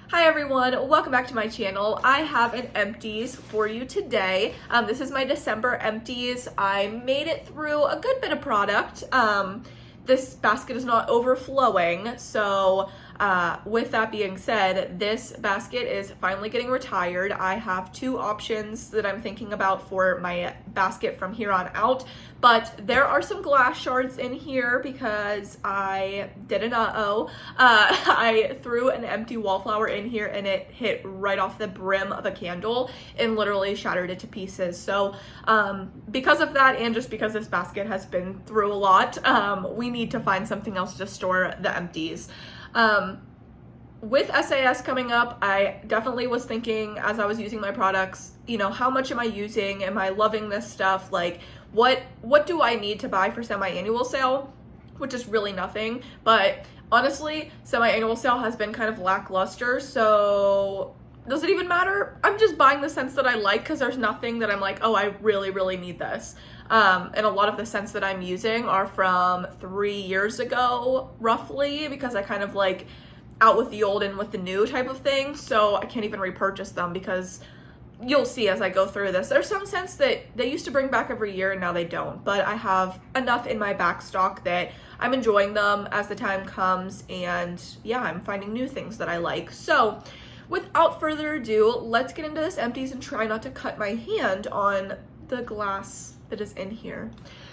Hi everyone, welcome back to my channel. I have an empties for you today. This is my December empties. I made it through a good bit of product. This basket is not overflowing, so with that being said, this basket is finally getting retired. I have two options that I'm thinking about for my basket from here on out, but there are some glass shards in here because I did an I threw an empty wallflower in here and it hit right off the brim of a candle and literally shattered it to pieces. So because of that, and just because this basket has been through a lot, we need to find something else to store the empties. With SAS coming up, I definitely was thinking as I was using my products, you know, how much am I using? Am I loving this stuff? Like, what do I need to buy for semi-annual sale? Which is really nothing, but honestly, semi-annual sale has been kind of lackluster, so does it even matter? I'm just buying the scents that I like because there's nothing that I'm like, oh, I really need this. And a lot of the scents that I'm using are from 3 years ago, roughly, because I kind of like out with the old and with the new type of thing, so I can't even repurchase them because you'll see as I go through this. There's some scents that they used to bring back every year and now they don't, but I have enough in my back stock that I'm enjoying them as the time comes, and yeah, I'm finding new things that I like. So without further ado, let's get into this empties and try not to cut my hand on the glass that is in here.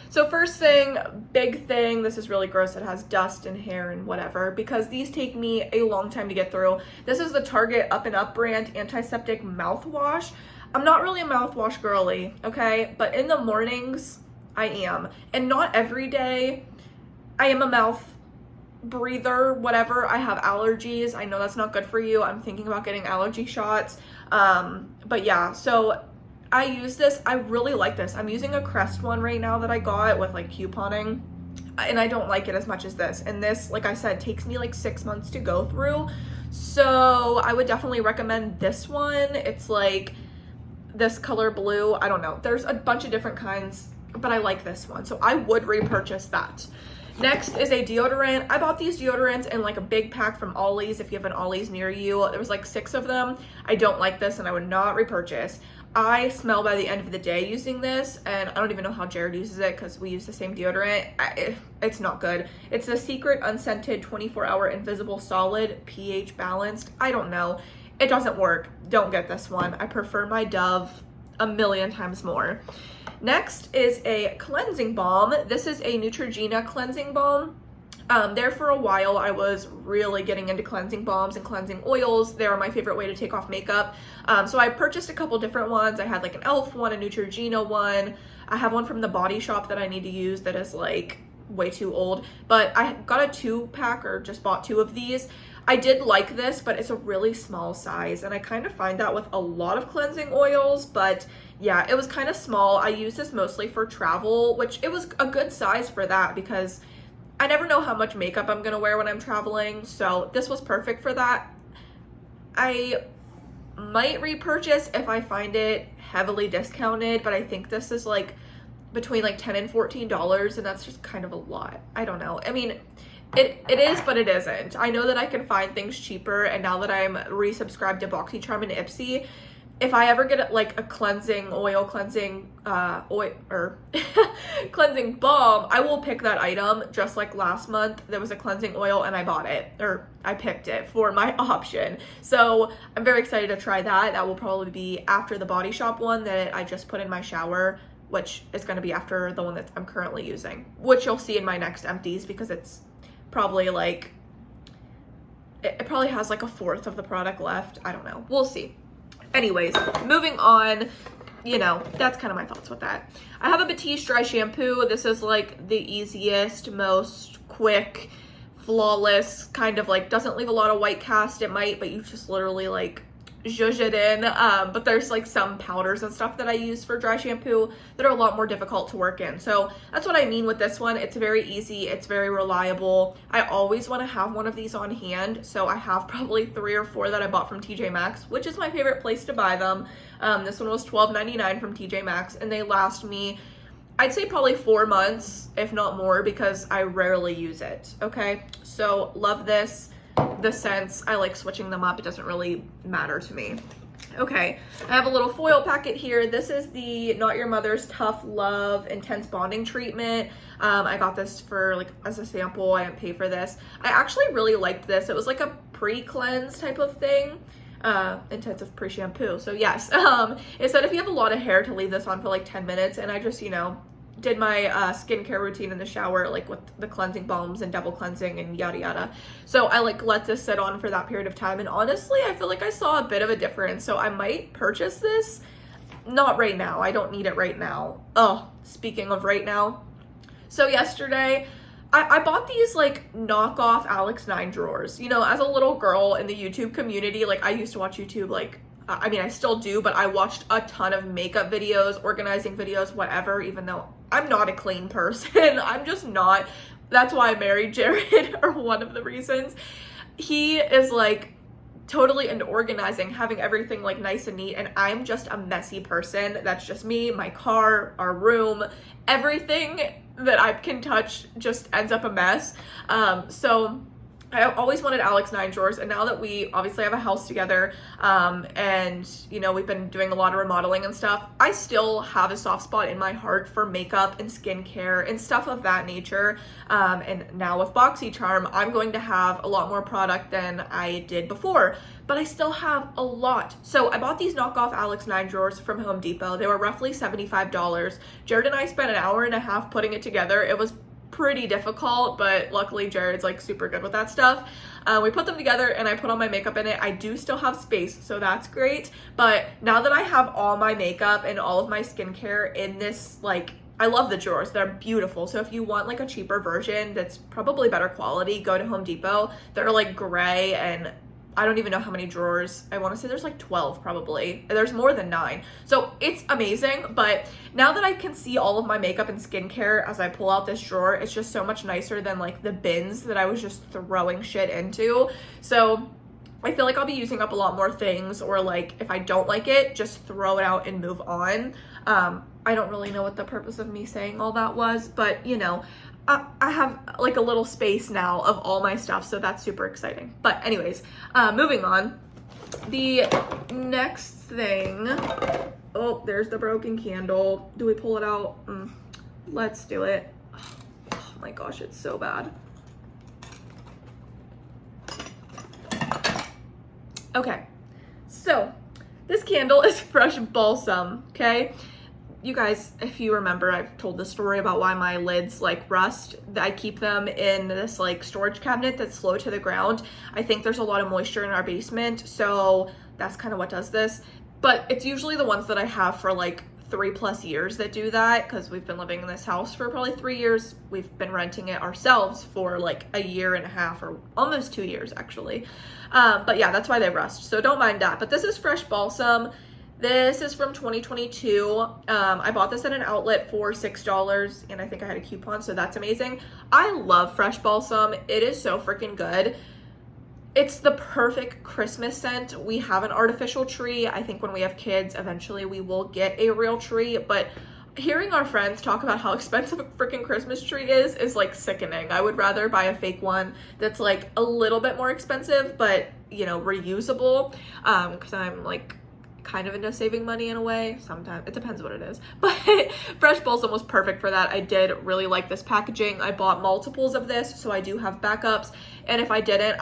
So first thing, big thing, this is really gross, it has dust and hair and whatever, because these take me a long time to get through. This is the Target Up and Up brand antiseptic mouthwash. I'm not really a mouthwash girly, okay? But in the mornings, I am. And not every day. I am a mouth breather, whatever. I have allergies. I know that's not good for you. I'm thinking about getting allergy shots. But yeah, so I use this. I really like this. I'm using a Crest one right now that I got with like couponing, and I don't like it as much as this. And this, like I said, takes me like 6 months to go through. So I would definitely recommend this one. It's like this color blue. I don't know. There's a bunch of different kinds, but I like this one. So I would repurchase that. Next is a deodorant. I bought these deodorants in like a big pack from Ollie's. If you have an Ollie's near you, there was like 6 of them. I don't like this and I would not repurchase. I smell by the end of the day using this, and I don't even know how Jared uses it because we use the same deodorant. It's not good. It's the Secret Unscented 24-Hour Invisible Solid, pH balanced. I don't know. It doesn't work. Don't get this one. I prefer my Dove a million times more. Next is a cleansing balm. This is a Neutrogena cleansing balm. There for a while, I was really getting into cleansing balms and cleansing oils. They are my favorite way to take off makeup. So I purchased a couple different ones. I had like an e.l.f. one, a Neutrogena one. I have one from the Body Shop that I need to use that is like way too old. But I got a 2-pack or just bought 2 of these. I did like this, but it's a really small size. And I kind of find that with a lot of cleansing oils. But yeah, it was kind of small. I use this mostly for travel, which it was a good size for that because I never know how much makeup I'm gonna wear when I'm traveling, so this was perfect for that. I might repurchase if I find it heavily discounted, but I think this is like between like $10 and $14, and that's just kind of a lot. I don't know. I mean, it is, but it isn't. I know that I can find things cheaper, and now that I'm resubscribed to BoxyCharm and Ipsy, if I ever get like a cleansing cleansing balm, I will pick that item. Just like last month, there was a cleansing oil and I bought it, or I picked it for my option. So I'm very excited to try that. That will probably be after the Body Shop one that I just put in my shower, which is going to be after the one that I'm currently using, which you'll see in my next empties because it's probably like, it probably has like a 1/4 of the product left. I don't know. We'll see. Anyways, moving on, you know, that's kind of my thoughts with that. I have a Batiste dry shampoo. This is like the easiest, most quick, flawless, kind of like doesn't leave a lot of white cast. It might, but you just literally like zhuzh it in. But there's like some powders and stuff that I use for dry shampoo that are a lot more difficult to work in. So that's what I mean with this one. It's very easy. It's very reliable. I always want to have one of these on hand. So I have probably 3 or 4 that I bought from TJ Maxx, which is my favorite place to buy them. This one was $12.99 from TJ Maxx, and they last me, I'd say probably 4 months, if not more, because I rarely use it. Okay, so love this. the scents, I like switching them up. It doesn't really matter to me. Okay, I have a little foil packet here. This is the Not Your Mother's Tough Love Intense Bonding Treatment. I got this for like as a sample. I didn't pay for this. I actually really liked this. It was like a pre-cleanse type of thing. Intensive pre-shampoo. So yes, it said if you have a lot of hair to leave this on for like 10 minutes, and I just, you know, did my skincare routine in the shower, like with the cleansing balms and double cleansing and yada yada. So I like let this sit on for that period of time, and honestly I feel like I saw a bit of a difference, so I might purchase this. Not right now, I don't need it right now. Oh, speaking of right now, so yesterday I bought these like knockoff Alex 9 drawers. You know, as a little girl in the YouTube community, like I used to watch YouTube, like I mean, I still do, but I watched a ton of makeup videos, organizing videos, whatever, even though I'm not a clean person. I'm just not. That's why I married Jared, or one of the reasons. He is like totally into organizing, having everything like nice and neat, and I'm just a messy person. That's just me, my car, our room, everything that I can touch just ends up a mess. So I always wanted Alex 9 drawers, and now that we obviously have a house together, and you know, we've been doing a lot of remodeling and stuff, I still have a soft spot in my heart for makeup and skincare and stuff of that nature. And now with BoxyCharm, I'm going to have a lot more product than I did before, but I still have a lot. So I bought these knockoff Alex 9 drawers from Home Depot. They were roughly $75. Jared and I spent an hour and a half putting it together. It was pretty difficult, but luckily Jared's like super good with that stuff. We put them together and I put all my makeup in it. I do still have space, so that's great. But now that I have all my makeup and all of my skincare in this, like, I love the drawers. They're beautiful. So if you want like a cheaper version that's probably better quality, go to Home Depot. They're like gray, and I don't even know how many drawers. I want to say there's like 12 probably. There's more than 9. So it's amazing. But now that I can see all of my makeup and skincare as I pull out this drawer, it's just so much nicer than like the bins that I was just throwing shit into. So I feel like I'll be using up a lot more things, or like if I don't like it, just throw it out and move on. I don't really know what the purpose of me saying all that was, but you know, I have like a little space now of all my stuff, so that's super exciting. But anyways, moving on. The next thing, oh, there's the broken candle. Do we pull it out? Let's do it. Oh my gosh, it's so bad. Okay, so this candle is Fresh Balsam, okay? You guys, if you remember, I've told the story about why my lids like rust. I keep them in this like storage cabinet that's low to the ground. I think there's a lot of moisture in our basement, so that's kind of what does this. But it's usually the ones that I have for like 3+ years that do that, because we've been living in this house for probably 3 years. We've been renting it ourselves for like 1.5 years, or almost 2 years actually. But yeah, that's why they rust, so don't mind that. But this is Fresh Balsam. This is from 2022. I bought this at an outlet for $6, and I think I had a coupon, so that's amazing. I love Fresh Balsam. It is so freaking good. It's the perfect Christmas scent. We have an artificial tree. I think when we have kids, eventually we will get a real tree, but hearing our friends talk about how expensive a freaking Christmas tree is like sickening. I would rather buy a fake one that's like a little bit more expensive, but you know, reusable, because I'm like kind of into saving money in a way. Sometimes it depends what it is, but Fresh Balsam was perfect for that. I did really like this packaging. I bought multiples of this, so I do have backups, and if I didn't,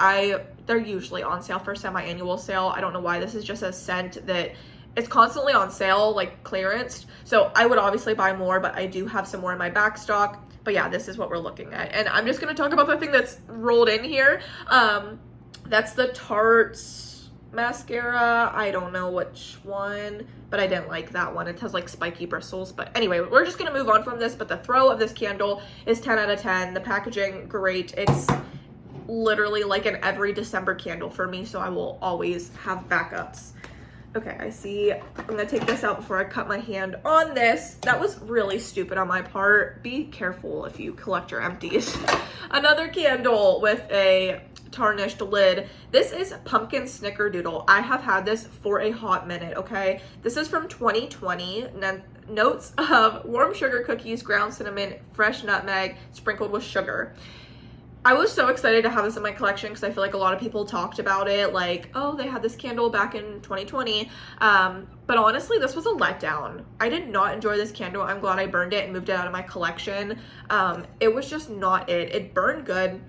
they're usually on sale for semi-annual sale. I don't know why. This is just a scent that it's constantly on sale, like clearance, so I would obviously buy more, but I do have some more in my back stock. But yeah, this is what we're looking at, and I'm just going to talk about the thing that's rolled in here. That's the Tarte's mascara. I don't know which one, but I didn't like that one. It has like spiky bristles. But anyway, we're just gonna move on from this. But the throw of this candle is 10 out of 10. The packaging, great. It's literally like an every December candle for me, so I will always have backups. Okay, I see. I'm gonna take this out before I cut my hand on this. That was really stupid on my part. Be careful if you collect your empties. Another candle with a tarnished lid. This is Pumpkin Snickerdoodle. I have had this for a hot minute, okay? This is from 2020. Notes of warm sugar cookies, ground cinnamon, fresh nutmeg, sprinkled with sugar. I was so excited to have this in my collection because I feel like a lot of people talked about it, like, oh, they had this candle back in 2020. But honestly, this was a letdown. I did not enjoy this candle. I'm glad I burned it and moved it out of my collection. It was just not it. It burned good.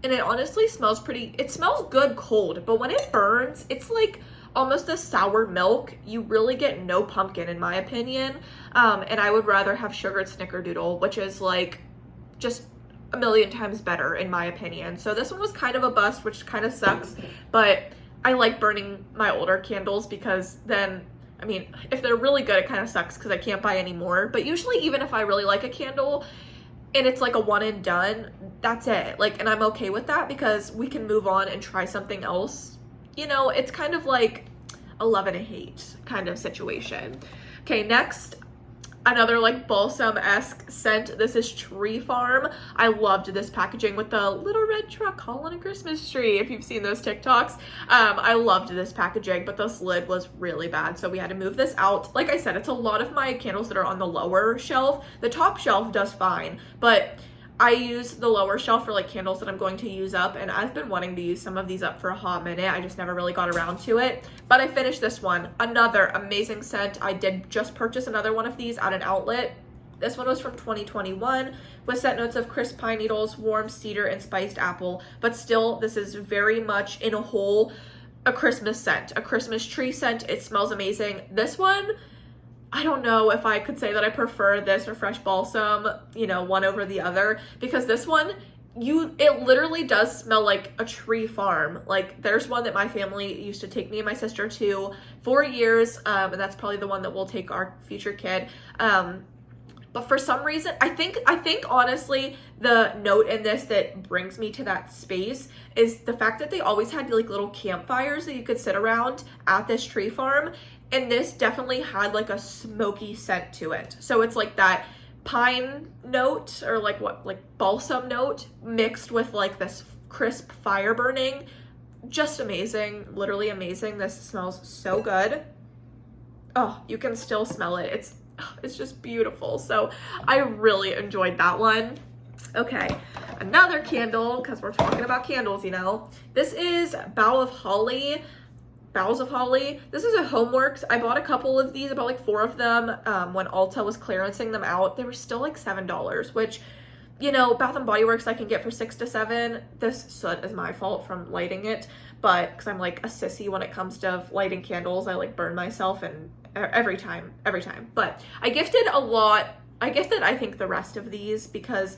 And it honestly smells pretty, it smells good cold, but when it burns, it's like almost a sour milk. You really get no pumpkin in my opinion. And I would rather have sugared snickerdoodle, which is like just a million times better in my opinion. So this one was kind of a bust, which kind of sucks, but I like burning my older candles because then, I mean, if they're really good, it kind of sucks because I can't buy any more. But usually even if I really like a candle and it's like a one and done, that's it. Like, and I'm okay with that because we can move on and try something else. You know, it's kind of like a love and a hate kind of situation. Okay, next, another like balsam-esque scent. This is Tree Farm. I loved this packaging with the little red truck hauling a Christmas tree, if you've seen those TikToks. I loved this packaging, but this lid was really bad, so we had to move this out. Like I said, it's a lot of my candles that are on the lower shelf. The top shelf does fine, but I use the lower shelf for like candles that I'm going to use up, and I've been wanting to use some of these up for a hot minute. I just never really got around to it, but I finished this one. Another amazing scent. I did just purchase another one of these at an outlet. This one was from 2021 with scent notes of crisp pine needles, warm cedar, and spiced apple, but still this is very much in a whole a Christmas scent, a Christmas tree scent. It smells amazing. This one, I don't know if I could say that I prefer this or Fresh Balsam, you know, one over the other, because this one, it literally does smell like a tree farm. Like there's one that my family used to take me and my sister to for years, and that's probably the one that we'll take our future kid. But for some reason, I think honestly, the note in this that brings me to that space is the fact that they always had like little campfires that you could sit around at this tree farm. And this definitely had like a smoky scent to it. So it's like that pine note or like balsam note mixed with like this crisp fire burning. Just amazing, literally amazing. This smells so good. Oh, you can still smell it. It's just beautiful. So I really enjoyed that one. Okay, another candle, because we're talking about candles, you know. This is Boughs of Holly. This is a Homeworks. I bought a couple of these, about like 4 of them, when Ulta was clearancing them out. They were still like $7, which, you know, Bath and Body Works I can get for $6 to $7. This soot is my fault from lighting it, but because I'm like a sissy when it comes to lighting candles, I like burn myself and every time. But I gifted a lot. I gifted, I think, the rest of these because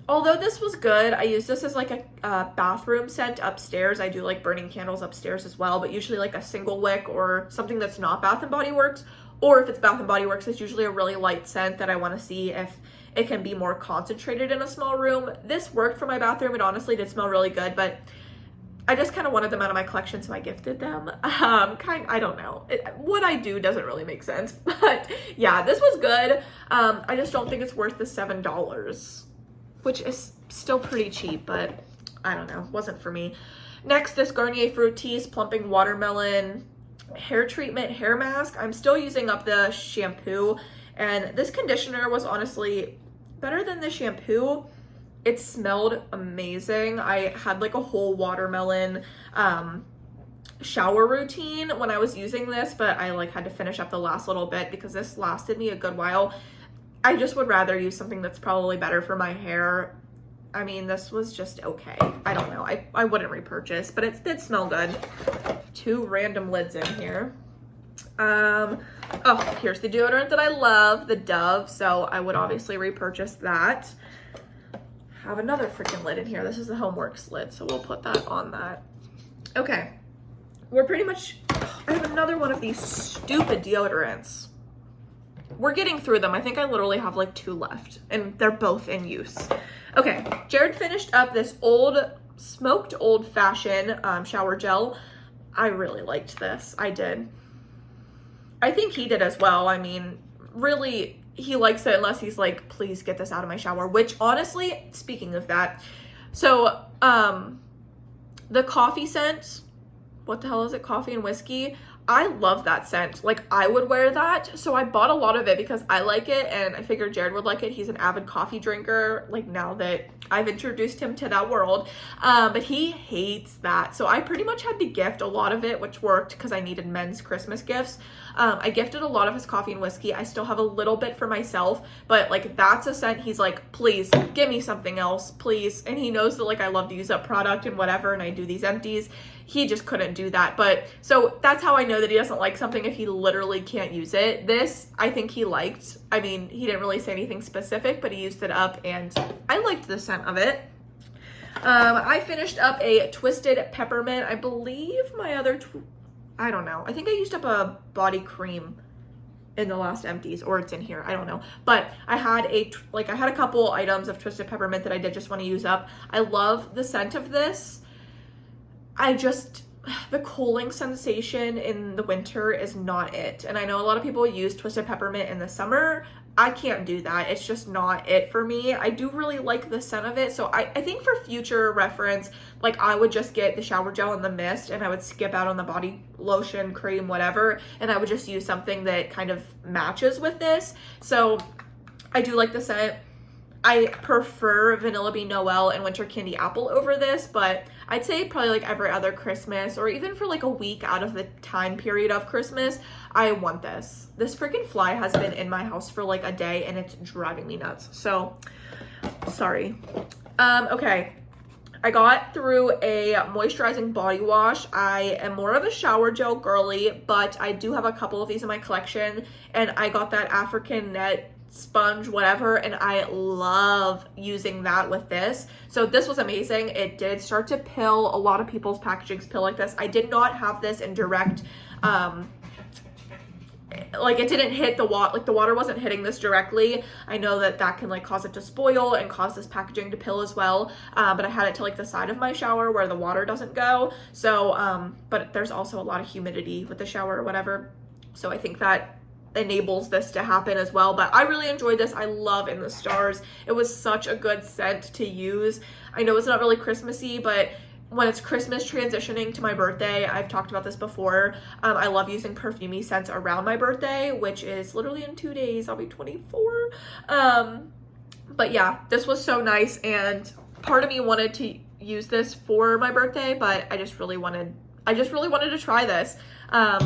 although this was good, I use this as like a bathroom scent upstairs. I do like burning candles upstairs as well, but usually like a single wick or something that's not Bath and Body Works. Or if it's Bath and Body Works, it's usually a really light scent that I want to see if it can be more concentrated in a small room. This worked for my bathroom. It honestly did smell really good, but I just kind of wanted them out of my collection, so I gifted them. I don't know. What I do doesn't really make sense, but yeah, this was good. I just don't think it's worth the $7. Which is still pretty cheap, but I don't know, wasn't for me. Next, this Garnier Fructis Plumping Watermelon Hair Treatment Hair Mask. I'm still using up the shampoo, and this conditioner was honestly better than the shampoo. It smelled amazing. I had like a whole watermelon shower routine when I was using this, but I like had to finish up the last little bit because this lasted me a good while. I just would rather use something that's probably better for my hair. I mean, this was just okay. I don't know. I wouldn't repurchase, but it did smell good. 2 random lids in here. Oh, here's the deodorant that I love, the Dove. So I would obviously repurchase that. Have another freaking lid in here. This is the Homeworks lid, so we'll put that on that. Okay. We're pretty much, I have another one of these stupid deodorants. We're getting through them. I think I literally have like 2 left, and they're both in use. Okay, Jared finished up this smoked old-fashioned shower gel. I really liked this. I did. I think he did as well. I mean, really, he likes it unless he's like, please get this out of my shower, which honestly, speaking of that, so the coffee scent, what the hell is it? Coffee and whiskey. I love that scent. Like, I would wear that. So I bought a lot of it because I like it, and I figured Jared would like it. He's an avid coffee drinker, like, now that I've introduced him to that world. But he hates that. So I pretty much had to gift a lot of it, which worked because I needed men's Christmas gifts. I gifted a lot of his coffee and whiskey. I still have a little bit for myself, but like, that's a scent he's like, please give me something else, please. And he knows that like I love to use up product and whatever, and I do these empties. He just couldn't do that. But so that's how I know that he doesn't like something, if he literally can't use it. This, I think he liked. I mean, he didn't really say anything specific, but he used it up and I liked the scent of it. I finished up a Twisted Peppermint. I believe my other, I don't know. I think I used up a body cream in the last empties, or it's in here, I don't know. But I had a couple items of Twisted Peppermint that I did just want to use up. I love the scent of this. The cooling sensation in the winter is not it. And I know a lot of people use Twisted Peppermint in the summer. I can't do that. It's just not it for me. I do really like the scent of it. So I think for future reference, like, I would just get the shower gel and the mist, and I would skip out on the body lotion, cream, whatever. And I would just use something that kind of matches with this. So I do like the scent. I prefer Vanilla Bean Noel and Winter Candy Apple over this, but I'd say probably like every other Christmas, or even for like a week out of the time period of Christmas, I want this. This freaking fly has been in my house for like a day and it's driving me nuts. So, sorry. Okay. I got through a moisturizing body wash. I am more of a shower gel girly, but I do have a couple of these in my collection, and I got that African net sponge whatever, and I love using that with this. So this was amazing. It did start to pill. A lot of people's packagings pill like this. I did not have this in direct, like, it didn't hit the water, like the water wasn't hitting this directly. I know that can like cause it to spoil and cause this packaging to pill as well, but I had it to like the side of my shower where the water doesn't go. So but there's also a lot of humidity with the shower or whatever, so I think that enables this to happen as well. But I really enjoyed this. I love In the Stars. It was such a good scent to use. I know it's not really Christmassy, but when it's Christmas transitioning to my birthday, I've talked about this before, I love using perfumey scents around my birthday, which is literally in 2 days. I'll be 24. But yeah, this was so nice, and part of me wanted to use this for my birthday, but I just really wanted to try this. I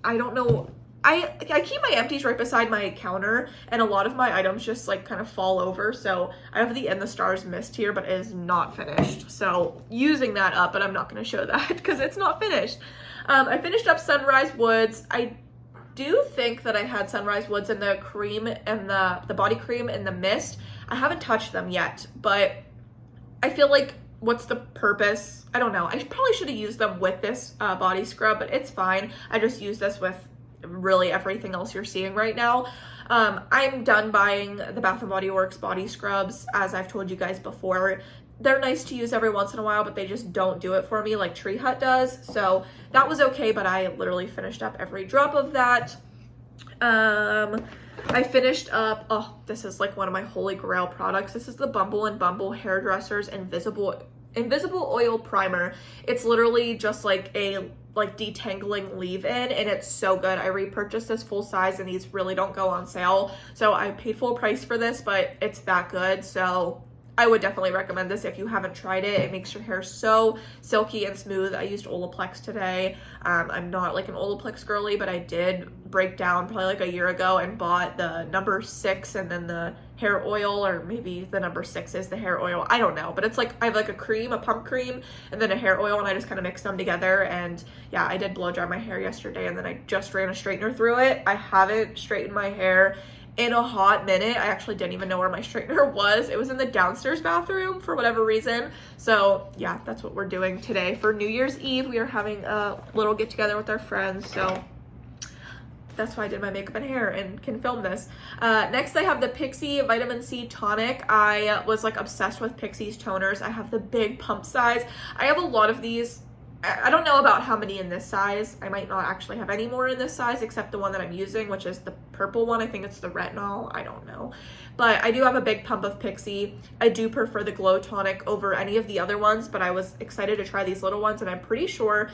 don't know, I keep my empties right beside my counter, and a lot of my items just like kind of fall over. So I have the In the Stars mist here, but it is not finished. So using that up, but I'm not going to show that because it's not finished. I finished up Sunrise Woods. I do think that I had Sunrise Woods in the cream and the body cream and the mist. I haven't touched them yet, but I feel like, what's the purpose? I don't know. I probably should have used them with this body scrub, but it's fine. I just use this with really everything else you're seeing right now. I'm done buying the Bath & Body Works body scrubs, as I've told you guys before. They're nice to use every once in a while, but they just don't do it for me like Tree Hut does. So that was okay, but I literally finished up every drop of that. I finished up, oh, this is like one of my holy grail products. This is the Bumble and Bumble Hairdressers Invisible Oil Primer. It's literally just like a detangling leave-in, and it's so good. I repurchased this full size, and these really don't go on sale, so I paid full price for this, but it's that good. So I would definitely recommend this if you haven't tried it. It makes your hair so silky and smooth. I used Olaplex today. I'm not like an Olaplex girly, but I did break down probably like a year ago and bought the number 6 and then the hair oil, or maybe the number 6 is the hair oil. I don't know, but it's like I have like a cream, a pump cream, and then a hair oil, and I just kind of mix them together. And yeah, I did blow dry my hair yesterday, and then I just ran a straightener through it. I haven't straightened my hair in a hot minute. I actually didn't even know where my straightener was. It was in the downstairs bathroom for whatever reason. So yeah, that's what we're doing today. For New Year's Eve, we are having a little get together with our friends. So that's why I did my makeup and hair and can film this. Next, I have the Pixi Vitamin C Tonic. I was like obsessed with Pixi's toners. I have the big pump size. I have a lot of these. I don't know about how many in this size. I might not actually have any more in this size except the one that I'm using, which is the purple one. I think it's the retinol. I don't know. But I do have a big pump of Pixi. I do prefer the Glow Tonic over any of the other ones, but I was excited to try these little ones, and I'm pretty sure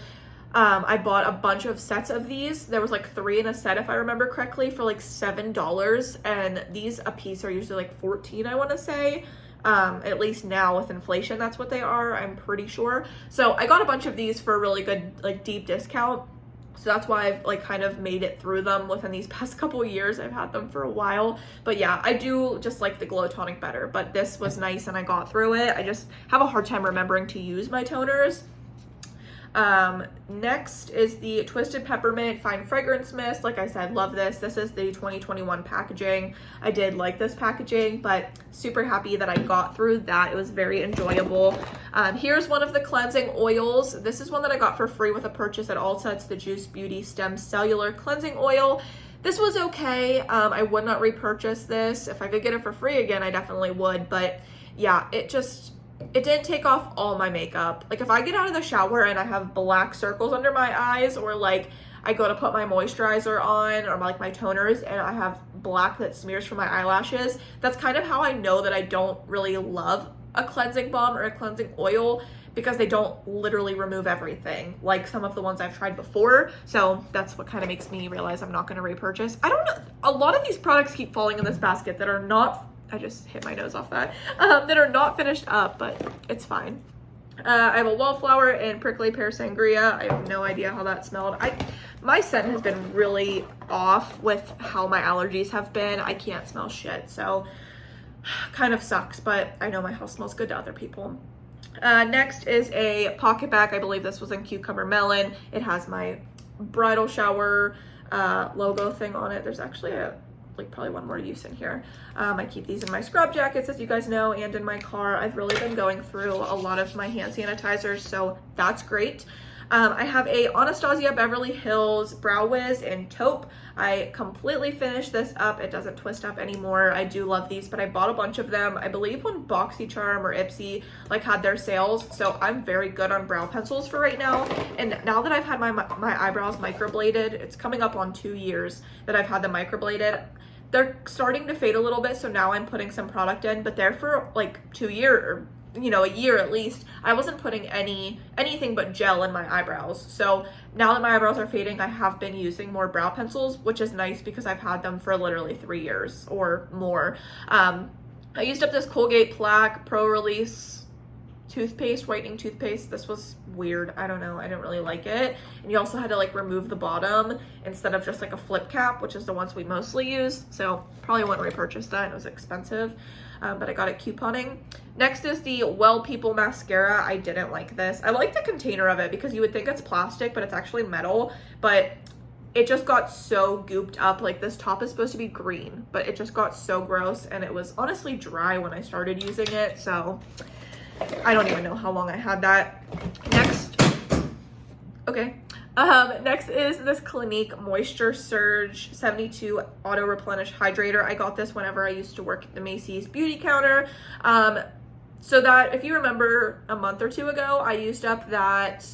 I bought a bunch of sets of these. There was like 3 in a set if I remember correctly for like $7, and these a piece are usually like 14, I want to say. At least now with inflation, that's what they are, I'm pretty sure. So I got a bunch of these for a really good, like, deep discount. So that's why I've like kind of made it through them within these past couple years. I've had them for a while, but yeah, I do just like the Glow Tonic better, but this was nice and I got through it. I just have a hard time remembering to use my toners. Next is the Twisted Peppermint Fine Fragrance Mist. Like I said, love this. This is the 2021 packaging. I did like this packaging, but super happy that I got through that. It was very enjoyable. Here's one of the cleansing oils. This is one that I got for free with a purchase at Ulta. It's the Juice Beauty Stem Cellular Cleansing Oil. This was okay. I would not repurchase this. If I could get it for free again, I definitely would, but yeah, it didn't take off all my makeup. Like if I get out of the shower and I have black circles under my eyes, or like I go to put my moisturizer on or like my toners and I have black that smears from my eyelashes, that's kind of how I know that I don't really love a cleansing balm or a cleansing oil, because they don't literally remove everything like some of the ones I've tried before. So that's what kind of makes me realize I'm not going to repurchase. I don't know. A lot of these products keep falling in this basket that are not, I just hit my nose off that, that are not finished up, but it's fine. I have a Wallflower and Prickly Pear Sangria. I have no idea how that smelled. My scent has been really off with how my allergies have been. I can't smell shit, so kind of sucks, but I know my house smells good to other people. Next is a pocket bag. I believe this was in Cucumber Melon. It has my bridal shower logo thing on it. There's actually probably one more use in here. I keep these in my scrub jackets, as you guys know, and in my car. I've really been going through a lot of my hand sanitizers, so that's great. I have a Anastasia Beverly Hills Brow Wiz in taupe. I completely finished this up. It doesn't twist up anymore. I do love these, but I bought a bunch of them, I believe when BoxyCharm or Ipsy like had their sales. So I'm very good on brow pencils for right now. And now that I've had my eyebrows microbladed, it's coming up on 2 years that I've had them microbladed. They're starting to fade a little bit, so now I'm putting some product in, but there for like 2 years, or a year at least, I wasn't putting anything but gel in my eyebrows. So now that my eyebrows are fading, I have been using more brow pencils, which is nice because I've had them for literally 3 years or more. I used up this Colgate Plaque Pro Release whitening toothpaste. This was weird. I don't know. I didn't really like it. And you also had to like remove the bottom instead of just like a flip cap, which is the ones we mostly use. So probably wouldn't repurchase that. It was expensive, but I got it couponing. Next is the Well People mascara. I didn't like this. I like the container of it because you would think it's plastic, but it's actually metal. But it just got so gooped up. Like this top is supposed to be green, but it just got so gross, and it was honestly dry when I started using it. So I don't even know how long I had that. Next is this Clinique Moisture Surge 72 Auto Replenish Hydrator. I got this whenever I used to work at the Macy's beauty counter. So that, if you remember a month or 2 ago, I used up that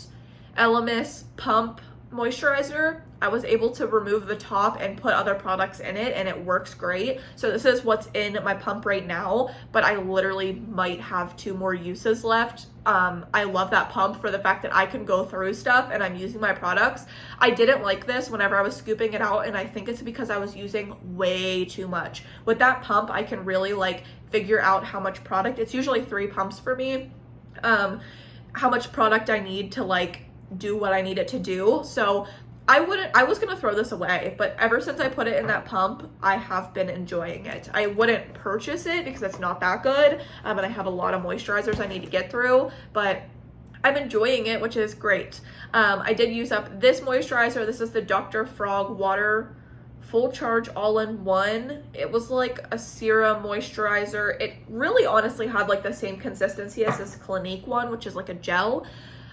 Elemis Pump moisturizer. I was able to remove the top and put other products in it, and it works great. So this is what's in my pump right now, but I literally might have 2 more uses left. I love that pump for the fact that I can go through stuff and I'm using my products. I didn't like this whenever I was scooping it out, and I think it's because I was using way too much. With that pump, I can really like figure out how much product, it's usually 3 pumps for me, how much product I need to like do what I need it to do. So I was gonna throw this away, but ever since I put it in that pump, I have been enjoying it. I wouldn't purchase it because it's not that good, and I have a lot of moisturizers I need to get through, but I'm enjoying it, which is great. I did use up this moisturizer. This is the Dr. Frog Water Full Charge All-in-One. It was like a serum moisturizer. It really honestly had like the same consistency as this Clinique one, which is like a gel.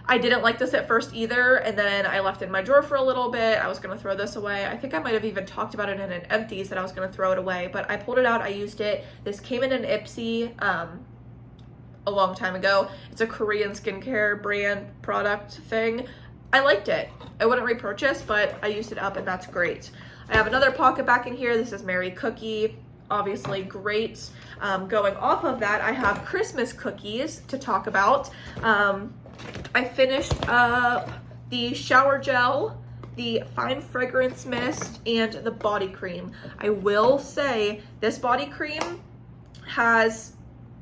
I didn't like this at first either, and then I left it in my drawer for a little bit. I was going to throw this away. I think I might have even talked about it in an empties that I was going to throw it away, but I pulled it out. I used it. This came in an Ipsy a long time ago. It's a Korean skincare brand product thing. I liked it. I wouldn't repurchase, but I used it up, and that's great. I have another pocket back in here. This is Mary Cookie. Obviously great. Going off of that, I have Christmas cookies to talk about. I finished up the shower gel, the fine fragrance mist, and the body cream. I will say this body cream has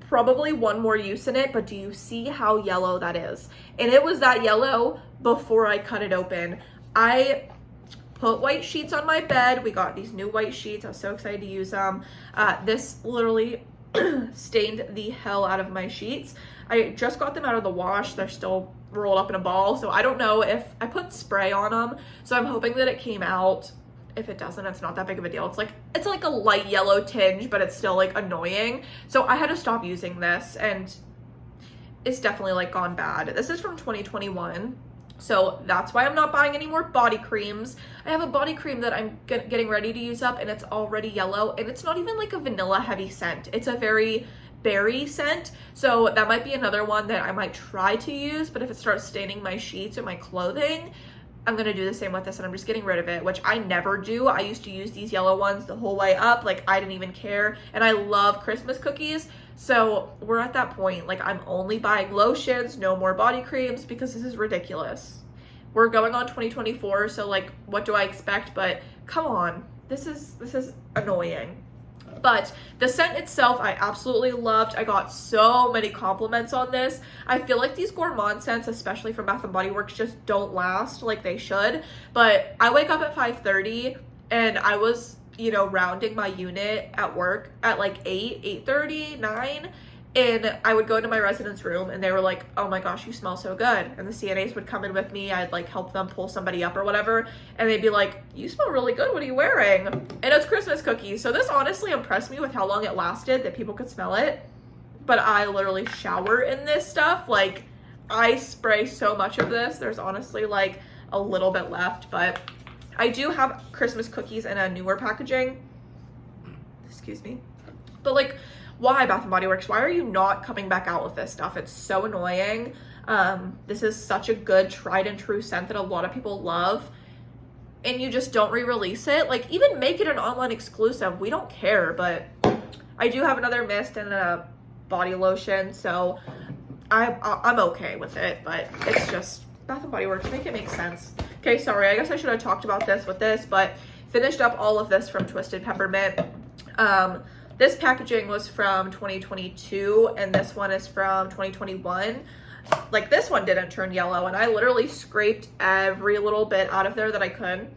probably one more use in it, but do you see how yellow that is? And it was that yellow before I cut it open. I put white sheets on my bed. We got these new white sheets. I was so excited to use them. This literally stained the hell out of my sheets. I just got them out of the wash. They're still rolled up in a ball, so I don't know if I put spray on them, so I'm hoping that it came out. If it doesn't, it's not that big of a deal. It's like a light yellow tinge, but it's still like annoying. So I had to stop using this, and it's definitely like gone bad. This is from 2021. So that's why I'm not buying any more body creams. I have a body cream that I'm getting ready to use up, and it's already yellow, and it's not even like a vanilla heavy scent. It's a very berry scent. So that might be another one that I might try to use, but if it starts staining my sheets or my clothing, I'm gonna do the same with this, and I'm just getting rid of it, which I never do. I used to use these yellow ones the whole way up. Like, I didn't even care, and I love Christmas cookies. So we're at that point, like, I'm only buying lotions, no more body creams, because this is ridiculous. We're going on 2024, so like, what do I expect? But come on, this is annoying. But the scent itself, I absolutely loved. I got so many compliments on this. I feel like these gourmand scents, especially from Bath & Body Works, just don't last like they should. But I wake up at 5:30, and I was, you know, rounding my unit at work at like 8:30, 9. And I would go into my residence room, and they were like, oh my gosh, you smell so good. And the CNAs would come in with me. I'd like help them pull somebody up or whatever. And they'd be like, you smell really good. What are you wearing? And it's Christmas cookies. So this honestly impressed me with how long it lasted, that people could smell it. But I literally shower in this stuff. Like, I spray so much of this. There's honestly like a little bit left, but I do have Christmas cookies in a newer packaging. Excuse me. But like, why, Bath & Body Works? Why are you not coming back out with this stuff? It's so annoying. This is such a good tried and true scent that a lot of people love, and you just don't re-release it. Like, even make it an online exclusive. We don't care, but I do have another mist and a body lotion, so I'm okay with it, but it's just Bath & Body Works. Make it make sense. Okay, sorry. I guess I should have talked about this with this, but finished up all of this from Twisted Peppermint. This packaging was from 2022, and this one is from 2021. Like, this one didn't turn yellow, and I literally scraped every little bit out of there that I could.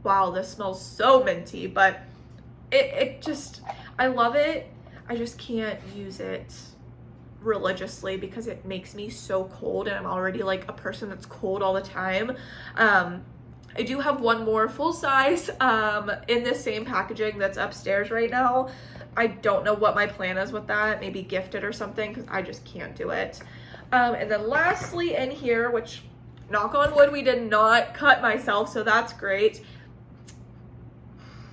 Wow, this smells so minty, but it just, I love it. I just can't use it religiously because it makes me so cold, and I'm already like a person that's cold all the time. I do have one more full size in this same packaging that's upstairs right now. I don't know what my plan is with that. Maybe gift it or something, because I just can't do it. And then lastly in here, which, knock on wood, we did not cut myself, so that's great.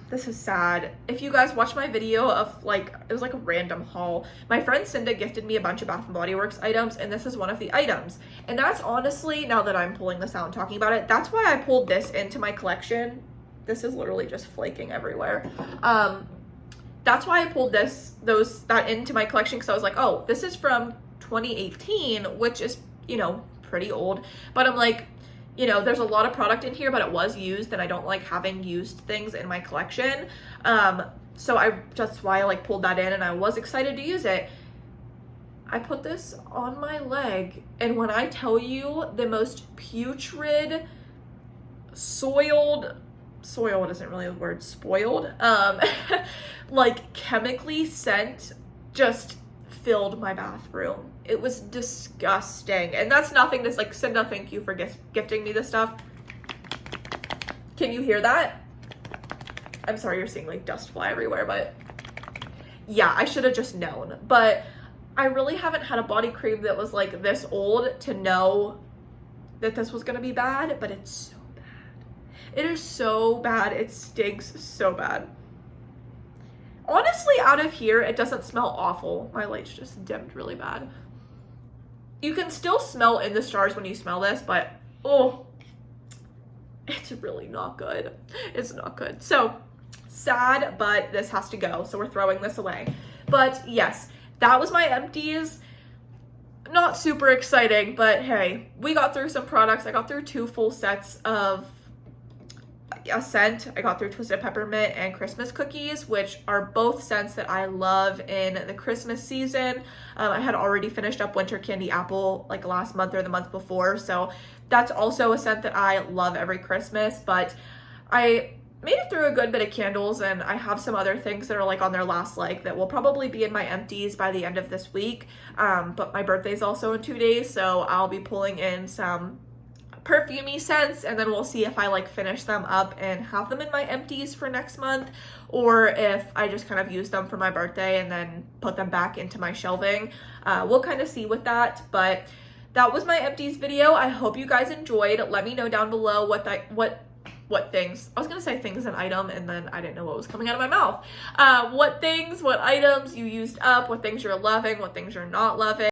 This is sad. If you guys watch my video of like, it was like a random haul. My friend Cinda gifted me a bunch of Bath & Body Works items, and this is one of the items. And that's honestly, now that I'm pulling this out and talking about it, that's why I pulled this into my collection. This is literally just flaking everywhere. That's why I pulled that into my collection, because I was like, oh, this is from 2018, which is, you know, pretty old. But I'm like, you know, there's a lot of product in here, but it was used, and I don't like having used things in my collection. So that's why I like pulled that in, and I was excited to use it. I put this on my leg, and when I tell you, the most putrid, soiled isn't really a word, spoiled, like chemically scent just filled my bathroom. It was disgusting. And that's nothing. That's like, Cinda, thank you for gifting me this stuff. Can you hear that? I'm sorry you're seeing like dust fly everywhere, but yeah, I should have just known. But I really haven't had a body cream that was like this old to know that this was gonna be bad, but it's so bad. It is so bad. It stinks so bad. Honestly, out of here, it doesn't smell awful. My light's just dimmed really bad. You can still smell in the stars when you smell this, but oh, it's really not good. It's not good. So sad, but this has to go. So we're throwing this away. But yes, that was my empties. not super exciting, but hey, we got through some products. I got through 2 full sets of a scent. I got through Twisted Peppermint and Christmas cookies, which are both scents that I love in the Christmas season. I had already finished up Winter Candy Apple like last month or the month before, so that's also a scent that I love every Christmas. But I made it through a good bit of candles, and I have some other things that are like on their last leg that will probably be in my empties by the end of this week. But my birthday's also in 2 days, so I'll be pulling in some perfumey scents, and then we'll see if I like finish them up and have them in my empties for next month, or if I just kind of use them for my birthday and then put them back into my shelving. We'll kind of see with that, but that was my empties video. I hope you guys enjoyed. Let me know down below what things, I was gonna say things and item, and then I didn't know what was coming out of my mouth. What items you used up, what things you're loving, what things you're not loving.